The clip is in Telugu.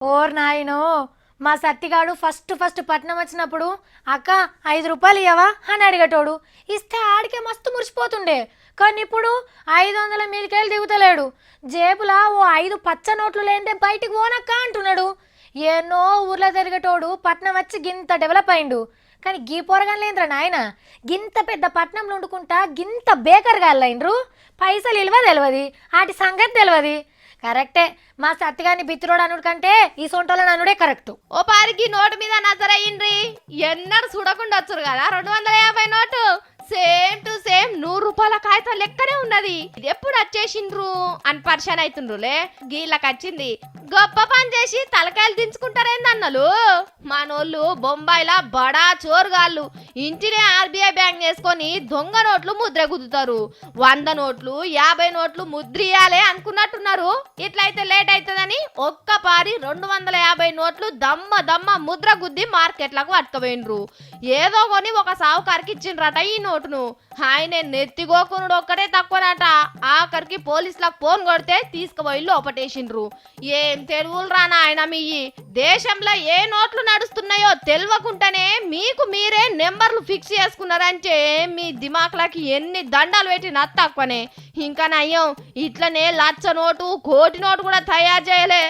ఓర్ నాయనో మా సత్తిగాడు ఫస్ట్ పట్నం వచ్చినప్పుడు అక్క 5 రూపాయలు ఇయ్యవా అని అడిగేటోడు. ఇస్తే ఆడికే మస్తు మురిసిపోతుండే. కానీ ఇప్పుడు 500 మీదకెళ్ళి దిగుతలేడు. జేబులా ఓ 5 పచ్చ నోట్లు లేందే బయటికి పోనక్క అంటున్నాడు. ఎన్నో ఊర్లో తిరిగేటోడు పట్నం వచ్చి గింత డెవలప్ అయిండు. కానీ గీ పోరగాన్లేంద్ర నాయన గింత పెద్ద పట్నంలో వండుకుంటా గింత బేకర్గా అల్లైండ్రు. పైసలు ఇల్వ తెలియదు, ఆటి సంగతి తెలియదు. కరెక్టే, మా సత్తిగాని బిత్తిరోడు అనుడు కంటే ఈ సొంటోళ్ళని అనుడే కరెక్ట్. ఓ పారికి నోటు మీద నజరయ్యిండ్రి. ఎన్నడు చూడకుండా వచ్చారు కదా 250 నోటు. సేమ్ టు సేమ్ 100 రూపాయల కాగితం లెక్కనే ఉన్నది. ఇది ఎప్పుడు వచ్చేసిండ్రు అని పరిశాన్ అవుతుండ్రులే. గీళ్ళకి వచ్చింది. గొప్ప పని చేసి తలకాయలు దించుకుంటారేందన్నలు. మనోళ్ళు బొంబాయిలా బడా చోరుగాళ్ళు ఇంటినే ఆర్బీఐ బ్యాంక్ చేసుకొని దొంగ నోట్లు ముద్ర గుద్దుతారు. 100 నోట్లు 50 నోట్లు ముద్రియాలే అనుకున్నట్టున్నారు. ఇట్లయితే లేట్ అవుతుందని ఒక్క పారి 250 నోట్లు దమ్మ ముద్ర గుద్ది మార్కెట్లకు పట్టుకుపోయిండ్రు. ఏదో కొని ఒక సావుకారికి ఇచ్చిండ్రట ఈ నోటును. ఆయన నెత్తిగోకునుడు ఒక్కటే తక్కువనట. ఆఖరికి పోలీసులకు ఫోన్ కొడితే తీసుకుపోయి లోపటేసిండ్రు. ఏం తెలుగులు రానా ఆయన మీ దేశంలో ఏ నోట్లు నడుస్తున్నాయో తెలియకుండానే మీకు మీరే నెంబర్లు ఫిక్స్ చేసుకున్నారంటే మీ దిమాకులకి ఎన్ని దండాలు పెట్టి నత్తక్కువనే. ఇంకా నయ్యం ఇట్లనే 1,00,000 నోటు 1,00,00,000 నోటు కూడా తయారు చేయలే.